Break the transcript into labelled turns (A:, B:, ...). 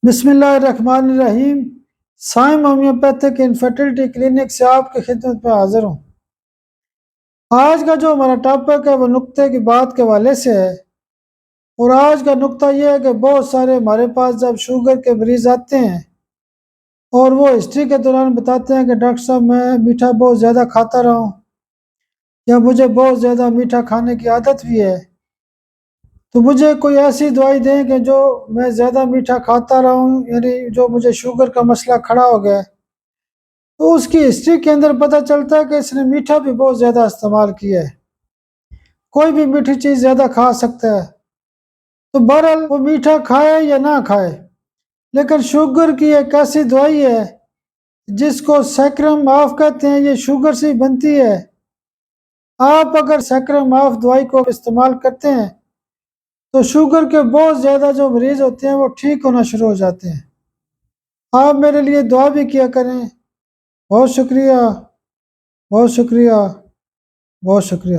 A: بسم اللہ الرحمن الرحیم۔ سائم ہومیوپیتھک انفرٹیلٹی کلینک سے آپ کی خدمت میں حاضر ہوں۔ آج کا جو ہمارا ٹاپک ہے وہ نقطے کی بات کے حوالے سے ہے، اور آج کا نقطہ یہ ہے کہ بہت سارے ہمارے پاس جب شوگر کے مریض آتے ہیں اور وہ ہسٹری کے دوران بتاتے ہیں کہ ڈاکٹر صاحب میں میٹھا بہت زیادہ کھاتا رہا ہوں، یا مجھے بہت زیادہ میٹھا کھانے کی عادت بھی ہے، تو مجھے کوئی ایسی دوائی دیں کہ جو میں زیادہ میٹھا کھاتا رہا ہوں، یعنی جو مجھے شوگر کا مسئلہ کھڑا ہو گیا ہے۔ تو اس کی ہسٹری کے اندر پتہ چلتا ہے کہ اس نے میٹھا بھی بہت زیادہ استعمال کیا ہے، کوئی بھی میٹھی چیز زیادہ کھا سکتا ہے۔ تو بہرحال وہ میٹھا کھائے یا نہ کھائے، لیکن شوگر کی ایک ایسی دوائی ہے جس کو سیکرم آف کہتے ہیں، یہ شوگر سے بنتی ہے۔ آپ اگر سیکرم آف دوائی کو استعمال کرتے ہیں تو شوگر کے بہت زیادہ جو مریض ہوتے ہیں وہ ٹھیک ہونا شروع ہو جاتے ہیں۔ آپ میرے لیے دعا بھی کیا کریں۔ بہت شکریہ، بہت شکریہ، بہت شکریہ۔